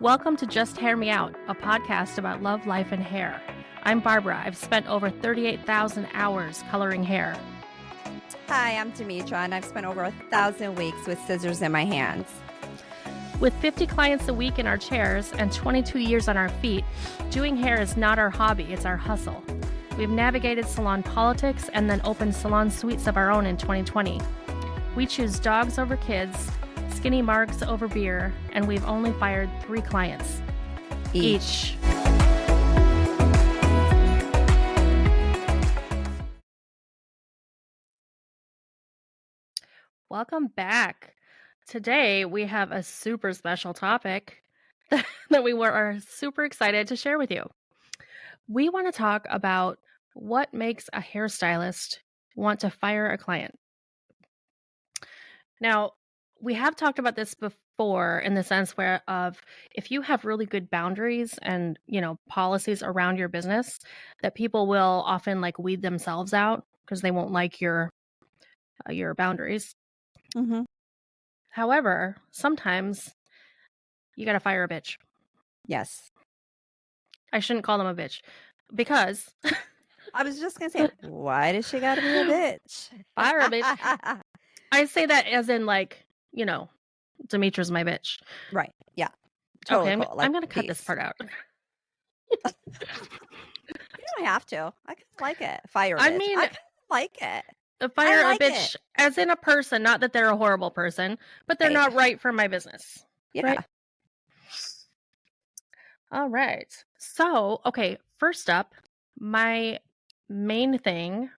Welcome to Just Hair Me Out, a podcast about love, life, and hair. I'm Barbara. I've spent over 38,000 hours coloring hair. Hi, I'm Demetra, and I've spent over 1,000 weeks with scissors in my hands. With 50 clients a week in our chairs and 22 years on our feet, doing hair is not our hobby, it's our hustle. We've navigated salon politics and then opened salon suites of our own in 2020. We choose dogs over kids, skinny marks over beer, and we've only fired 3 clients. Each. Welcome back. Today we have a super special topic that we are super excited to share with you. We want to talk about what makes a hairstylist want to fire a client. Now, we have talked about this before in the sense where of if you have really good boundaries and, policies around your business, that people will often weed themselves out because they won't like your boundaries. Mm-hmm. However, sometimes you got to fire a bitch. Yes. I shouldn't call them a bitch because I was just going to say, why does she got to be a bitch? Fire a bitch. I say that as in Demetra's my bitch. Right. Yeah. Totally Okay, cool. I'm going to cut this part out. You don't have to. I kind of like it. Fire a bitch. I mean, I kind of like it. Fire a bitch as in a person, not that they're a horrible person, but they're not right for my business. Yeah. Right? All right. So, okay, first up, my main thing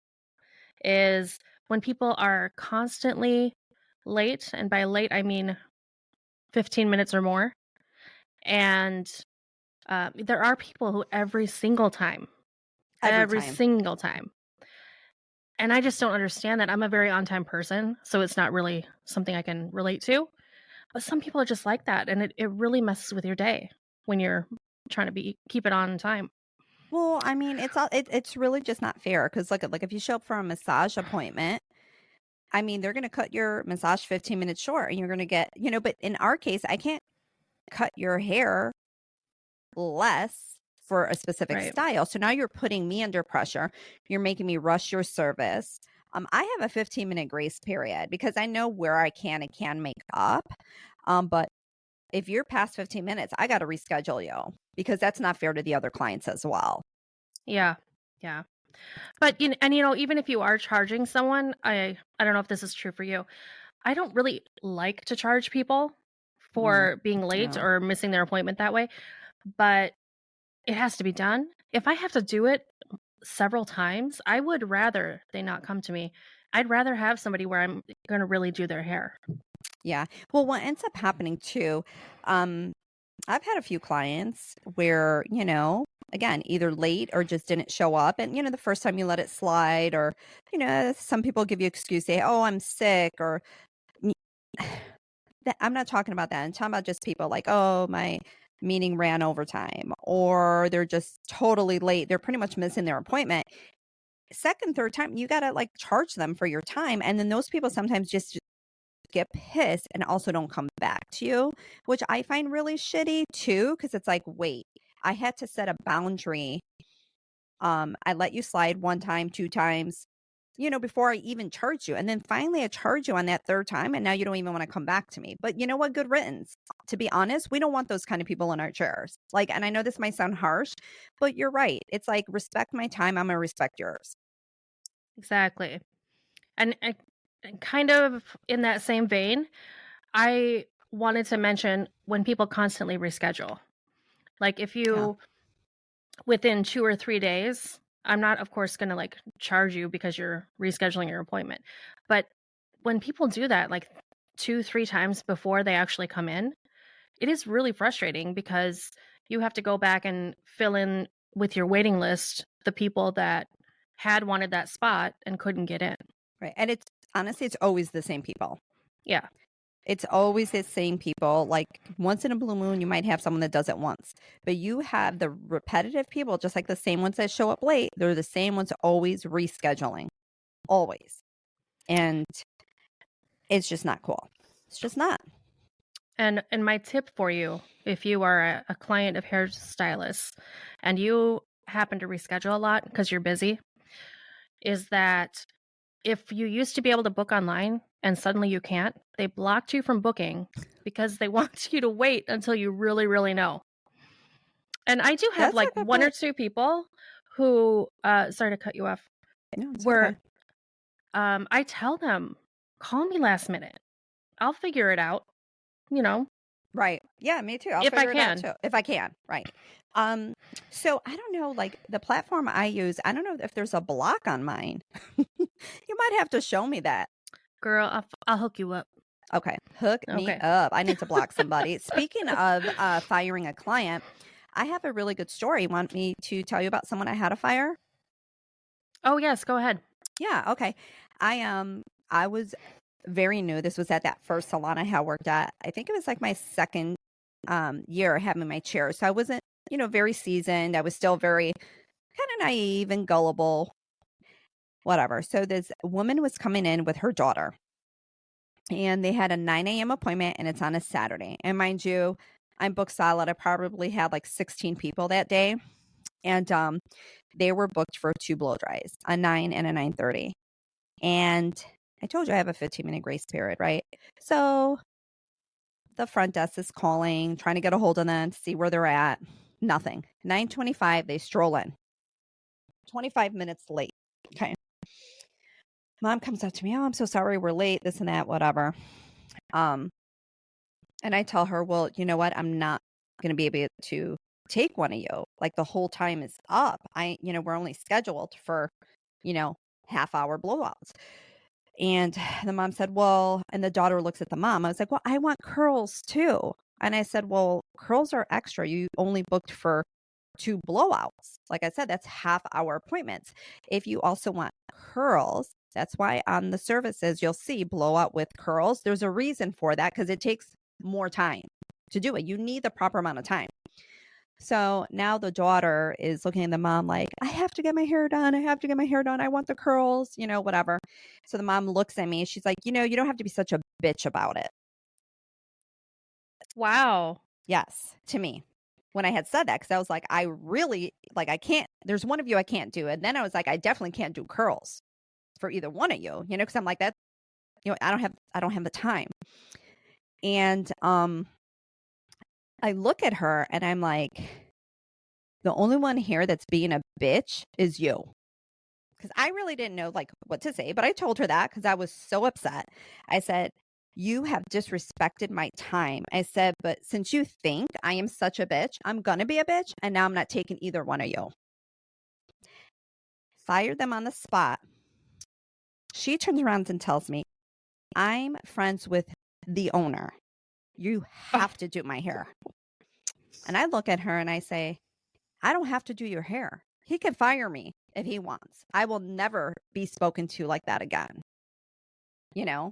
is when people are constantly late, and by late, I mean 15 minutes or more. And there are people who every single time. And I just don't understand that. I'm a very on-time person, so it's not really something I can relate to. But some people are just like that, and it really messes with your day when you're trying to keep it on time. Well, I mean, it's really just not fair because like if you show up for a massage appointment, I mean, they're going to cut your massage 15 minutes short and you're going to get, but in our case, I can't cut your hair less for a specific style. So now you're putting me under pressure. You're making me rush your service. I have a 15-minute grace period because I know where I can and can make up. But if you're past 15 minutes, I got to reschedule you because that's not fair to the other clients as well. Yeah. Yeah. But, even if you are charging someone, I don't know if this is true for you. I don't really like to charge people for being late or missing their appointment that way, but it has to be done. If I have to do it several times, I would rather they not come to me. I'd rather have somebody where I'm going to really do their hair. Yeah. Well, what ends up happening too, I've had a few clients where, again, either late or just didn't show up. And, the first time you let it slide or, some people give you excuse, say, oh, I'm sick or I'm not talking about that. I'm talking about just people like, oh, my meeting ran overtime or they're just totally late. They're pretty much missing their appointment. Second, third time, you got to charge them for your time. And then those people sometimes just get pissed and also don't come back to you, which I find really shitty too. Cause it's like, wait, I had to set a boundary. I let you slide 1 time, 2 times, before I even charge you. And then finally I charge you on that 3rd time. And now you don't even want to come back to me. But you know what? Good riddance. To be honest, we don't want those kind of people in our chairs. And I know this might sound harsh, but you're right. It's like, respect my time. I'm going to respect yours. Exactly. And kind of in that same vein, I wanted to mention when people constantly reschedule. Like if you, within 2 or 3 days, I'm not, of course, going to charge you because you're rescheduling your appointment. But when people do that 2-3 times before they actually come in, it is really frustrating because you have to go back and fill in with your waiting list the people that had wanted that spot and couldn't get in. Right. And honestly, it's always the same people. Yeah. It's always the same people. Once in a blue moon, you might have someone that does it once. But you have the repetitive people, just like the same ones that show up late. They're the same ones always rescheduling. Always. And it's just not cool. It's just not. And my tip for you, if you are a client of hairstylists and you happen to reschedule a lot because you're busy, is that if you used to be able to book online and suddenly you can't, they blocked you from booking because they want you to wait until you really, really know. And I do have That's like a good one or point. two people who, sorry to cut you off, No, it's where okay. I tell them, call me last minute. I'll figure it out, you know, Right. Yeah, me too. I'll if I figure it out can. too if I can. Right. Um, so I don't know, like the platform I use, I don't know if there's a block on mine. You might have to show me that. Girl, I'll hook you up. Okay. Hook me Okay. up. I need to block somebody. Speaking of firing a client, I have a really good story. Want me to tell you about someone I had to fire? Oh, yes, go ahead. Yeah, okay. I was very new. This was at that first salon I had worked at. I think it was like my second year having my chair. So I wasn't, very seasoned. I was still very kind of naive and gullible, whatever. So this woman was coming in with her daughter, and they had a 9 a.m. appointment, and it's on a Saturday. And mind you, I'm booked solid. I probably had like 16 people that day. And they were booked for two blow dries, a 9 and a 9:30. And I told you I have a 15-minute grace period, right? So the front desk is calling, trying to get a hold of them to see where they're at. Nothing. 9:25, they stroll in. 25 minutes late. Okay. Mom comes up to me, "Oh, I'm so sorry, we're late, this and that, whatever." Um, and I tell her, "Well, you know what? I'm not going to be able to take one of you. Like the whole time is up. We're only scheduled for, you know, half hour blowouts." And the mom said, "Well," and the daughter looks at the mom. I was like, "Well, I want curls too." And I said, "Well, curls are extra. You only booked for two blowouts. Like I said, that's half hour appointments. If you also want curls, that's why on the services you'll see blowout with curls. There's a reason for that because it takes more time to do it. You need the proper amount of time." So now the daughter is looking at the mom like, "I have to get my hair done. I have to get my hair done. I want the curls, whatever." So the mom looks at me. She's like, "You don't have to be such a bitch about it." Wow. Yes, to me. When I had said that, because I was like, I really, like, I can't, there's one of you I can't do. And then I was like, I definitely can't do curls for either one of you, because I'm like, that, I don't have the time. And I look at her and I'm like, the only one here that's being a bitch is you. Because I really didn't know like what to say, but I told her that because I was so upset. I said, "You have disrespected my time." I said, "But since you think I am such a bitch, I'm gonna be a bitch, and now I'm not taking either one of you." Fired them on the spot. She turns around and tells me, "I'm friends with the owner. You have to do my hair." And I look at her and I say, "I don't have to do your hair. He can fire me if he wants. I will never be spoken to like that again."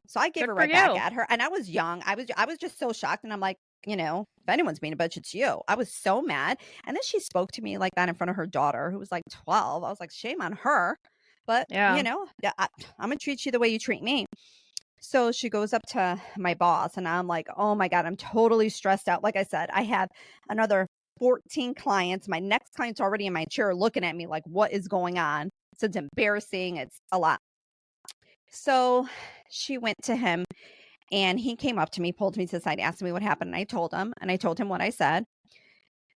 So I gave Good her for right back you. at her, and I was young. I was just so shocked, and I'm like, if anyone's being a bitch, it's you. I was so mad. And then she spoke to me like that in front of her daughter, who was like 12. I was like, shame on her. But, Yeah. yeah, I'm going to treat you the way you treat me. So she goes up to my boss, and I'm like, oh my God, I'm totally stressed out. Like I said, I have another 14 clients. My next client's already in my chair looking at me like, what is going on? So it's embarrassing. It's a lot. So she went to him, and he came up to me, pulled me to the side, asked me what happened. And I told him what I said.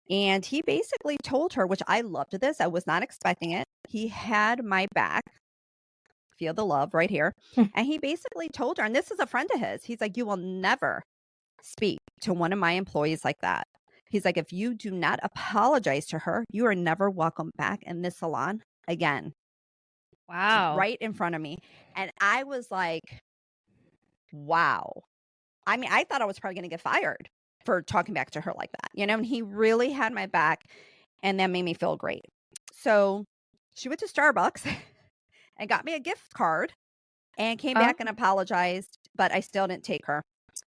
And he basically told her, which I loved this. I was not expecting it. He had my back. Feel the love right here. And he basically told her, and this is a friend of his. He's like, "You will never speak to one of my employees like that." He's like, "If you do not apologize to her, you are never welcome back in this salon again." Wow. Right in front of me. And I was like, wow. I mean, I thought I was probably going to get fired for talking back to her like that, and he really had my back, and that made me feel great. So she went to Starbucks and got me a gift card and came Oh, back and apologized, but I still didn't take her.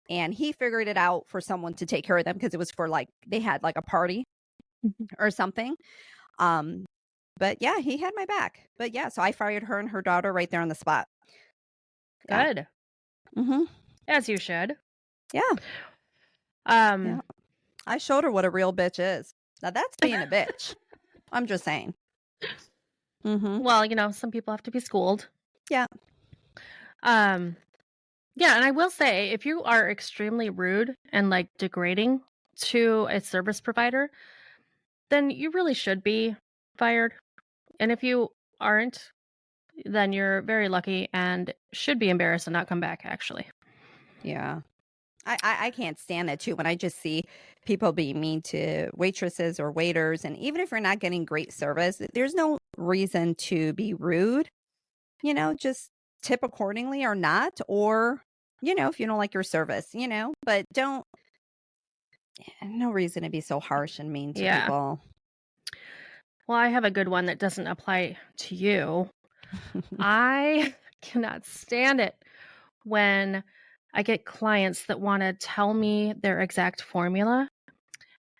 And he figured it out for someone to take care of them because it was for like, they had like a party or something. Um, but yeah, he had my back. But yeah, so I fired her and her daughter right there on the spot. Yeah. good. Mm-hmm. As you should. Yeah. Um, Yeah. I showed her what a real bitch is. Now that's being a bitch. I'm just saying. Mm-hmm. well, some people have to be schooled. Yeah. Um, yeah, and I will say, if you are extremely rude and like degrading to a service provider, then you really should be fired. And if you aren't, then you're very lucky and should be embarrassed and not come back, actually. Yeah. I can't stand it too when I just see people being mean to waitresses or waiters. And even if you're not getting great service, there's no reason to be rude. Just tip accordingly or not. Or, if you don't like your service, but no reason to be so harsh and mean to Yeah. people. Well, I have a good one that doesn't apply to you. I cannot stand it when I get clients that want to tell me their exact formula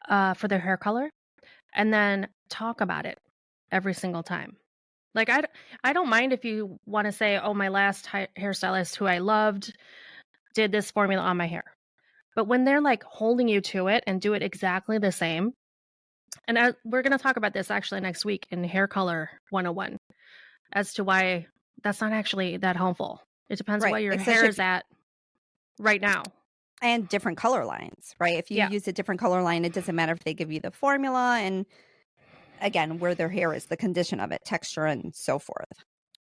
for their hair color and then talk about it every single time. Like, I don't mind if you want to say, oh, my last hairstylist who I loved did this formula on my hair. But when they're like holding you to it and do it exactly the same, and we're going to talk about this actually next week in Hair Color 101 as to why that's not actually that helpful. It depends Right. where your hair Especially is at right now. and different color lines, right? If you Yeah. use a different color line, it doesn't matter if they give you the formula and again, where their hair is, the condition of it, texture, and so forth.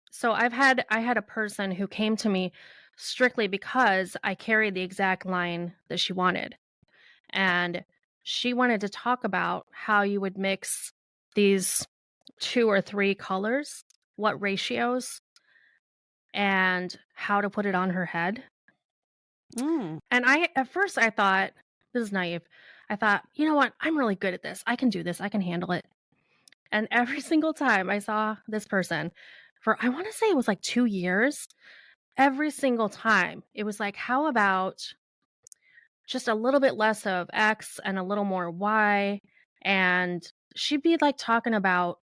So I had a person who came to me strictly because I carried the exact line that she wanted. And she wanted to talk about how you would mix these 2 or 3 colors, what ratios, and how to put it on her head. Mm. And at first I thought, this is naive. I thought, you know what? I'm really good at this. I can do this. I can handle it. And every single time I saw this person for, I want to say it was like 2 years, every single time it was like, how about just a little bit less of X and a little more Y? And she'd be like talking about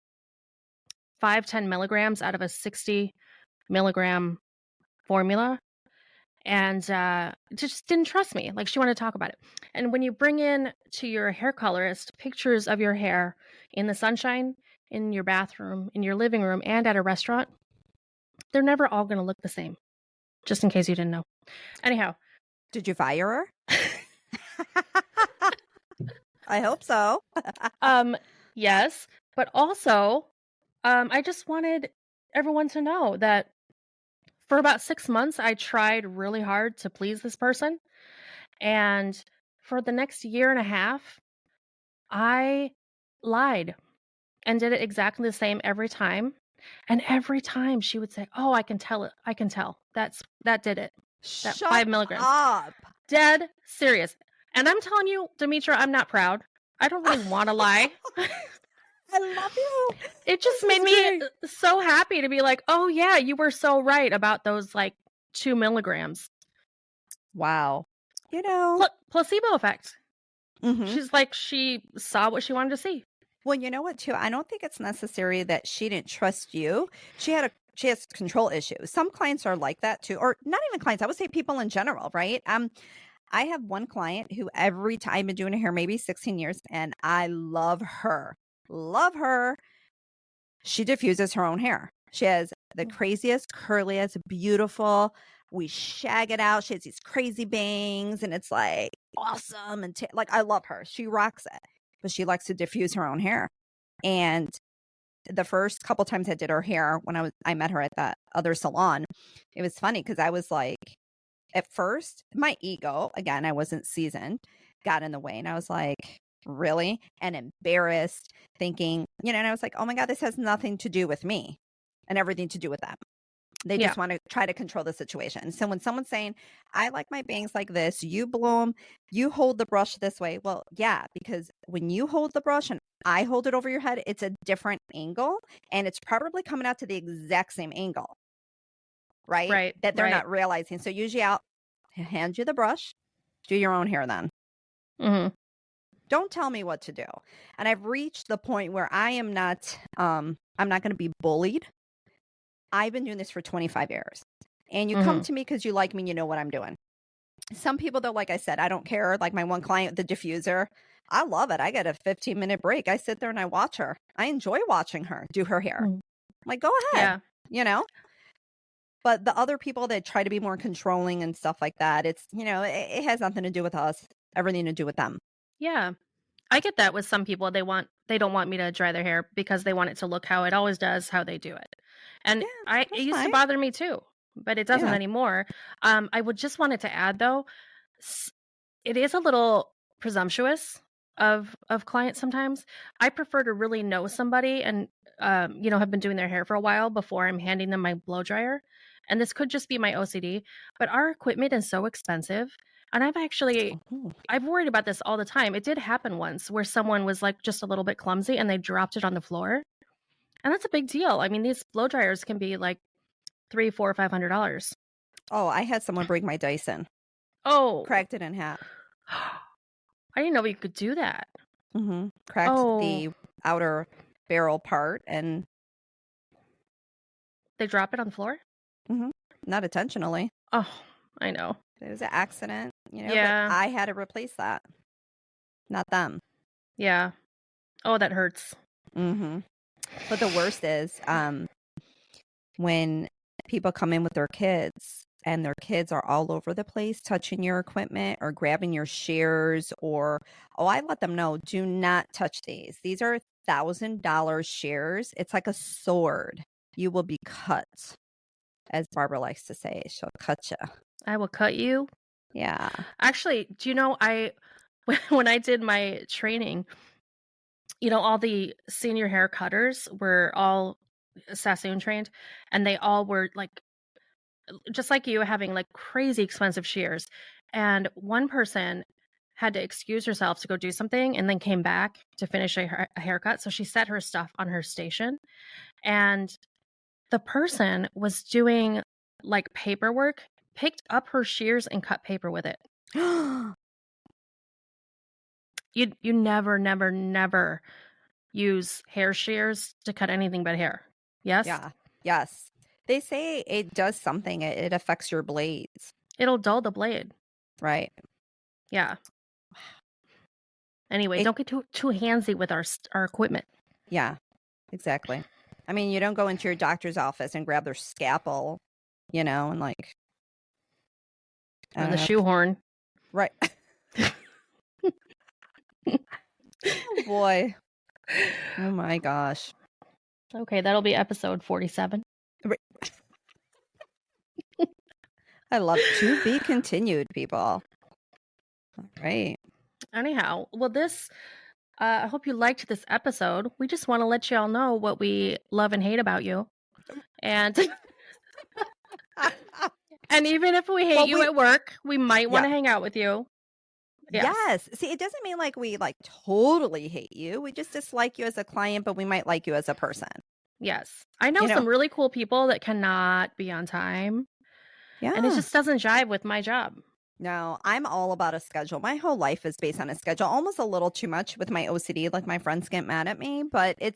5-10 milligrams out of a 60 milligram formula. And just didn't trust me. Like, she wanted to talk about it. And when you bring in to your hair colorist pictures of your hair in the sunshine, in your bathroom, in your living room, and at a restaurant, they're never all going to look the same. Just in case you didn't know. Anyhow. Did you fire her? I hope so. Yes, but also, I just wanted everyone to know that for about 6 months, I tried really hard to please this person. And for the next year and a half, I lied and did it exactly the same every time. And every time she would say, oh, I can tell it. I can tell. That did it. That Shut 5 milligrams. up. Dead serious. And I'm telling you, Demetra, I'm not proud. I don't really want to lie. I love you. It just made me so happy to be like, oh yeah, you were so right about those like 2 milligrams. Wow. Placebo effect. Mhm. She's like, she saw what she wanted to see. Well, you know what, too? I don't think it's necessary that she didn't trust you. She has control issues. Some clients are like that too, or not even clients. I would say people in general, right? I have one client who every time I've been doing her hair maybe 16 years, and I love her. Love her. She diffuses her own hair. She has the craziest, curliest, beautiful. We shag it out. She has these crazy bangs, and it's like awesome. And like, I love her. She rocks it, but she likes to diffuse her own hair. And the first couple times I did her hair when I met her at that other salon, it was funny because I was like, at first, my ego, again, I wasn't seasoned, got in the way. And I was like, really? And embarrassed, thinking, and I was like, oh my God, this has nothing to do with me and everything to do with them. They just want to try to control the situation. So when someone's saying, I like my bangs like this, you blow them, you hold the brush this way. Well, yeah, because when you hold the brush and I hold it over your head, it's a different angle and it's probably coming out to the exact same angle. Right? That they're not realizing. So usually I'll hand you the brush, do your own hair then. Mm-hmm. Don't tell me what to do. And I've reached the point where I'm not going to be bullied. I've been doing this for 25 years. And you come to me because you like me and you know what I'm doing. Some people, though, like I said, I don't care. Like my one client, the diffuser, I love it. I get a 15-minute break. I sit there and I watch her. I enjoy watching her do her hair. Mm. Like, go ahead, But the other people that try to be more controlling and stuff like that, it's, it has nothing to do with us, everything to do with them. Yeah. I get that with some people. They don't want me to dry their hair because they want it to look how it always does, how they do it. And it used to bother me too, but it doesn't anymore. I would just wanted to add though, it is a little presumptuous of clients sometimes. I prefer to really know somebody and have been doing their hair for a while before I'm handing them my blow dryer. And this could just be my OCD, but our equipment is so expensive. And I've worried about this all the time. It did happen once where someone was like just a little bit clumsy and they dropped it on the floor. And that's a big deal. I mean, these blow dryers can be like $300, $400, $500. Oh, I had someone break my Dyson. Oh. Cracked it in half. I didn't know you could do that. Mm-hmm. Cracked the outer barrel part and... They drop it on the floor? Mm-hmm. Not intentionally. Oh, I know. It was an accident, Yeah. But I had to replace that. Not them. Yeah. Oh, that hurts. Mm-hmm. But the worst is when people come in with their kids and their kids are all over the place touching your equipment or grabbing your shears or, I let them know, do not touch these. These are $1,000 shears. It's like a sword. You will be cut, as Barbara likes to say. She'll cut you. I will cut you? Yeah. Actually, do you know, when I did my training, all the senior hair cutters were all Sassoon trained, and they all were like, just like you, having like crazy expensive shears. And one person had to excuse herself to go do something and then came back to finish a haircut. So she set her stuff on her station, and the person was doing like paperwork, picked up her shears and cut paper with it. You never use hair shears to cut anything but hair. Yes? Yeah. Yes. They say it does something. It affects your blades. It'll dull the blade. Right. Yeah. Anyway, don't get too handsy with our equipment. Yeah, exactly. I mean, you don't go into your doctor's office and grab their scalpel, and like... Or the shoehorn. Right. Oh, boy. Oh, my gosh. Okay, that'll be episode 47. Right. I love to be continued, people. All right. Anyhow, well, I hope you liked this episode. We just want to let y'all know what we love and hate about you. And and even if we hate you at work, we might want to hang out with you. Yes. See, it doesn't mean like we like totally hate you. We just dislike you as a client, but we might like you as a person. Yes. I know some really cool people that cannot be on time. Yeah. And it just doesn't jive with my job. No, I'm all about a schedule. My whole life is based on a schedule, almost a little too much with my OCD. Like my friends get mad at me, but I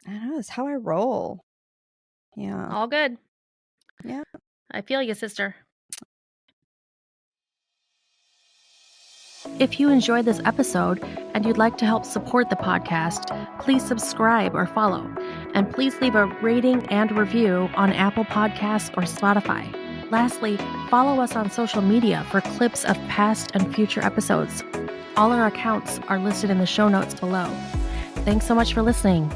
don't know, it's how I roll. Yeah. All good. Yeah. I feel you, sister. If you enjoyed this episode and you'd like to help support the podcast, please subscribe or follow. And please leave a rating and review on Apple Podcasts or Spotify. Lastly, follow us on social media for clips of past and future episodes. All our accounts are listed in the show notes below. Thanks so much for listening.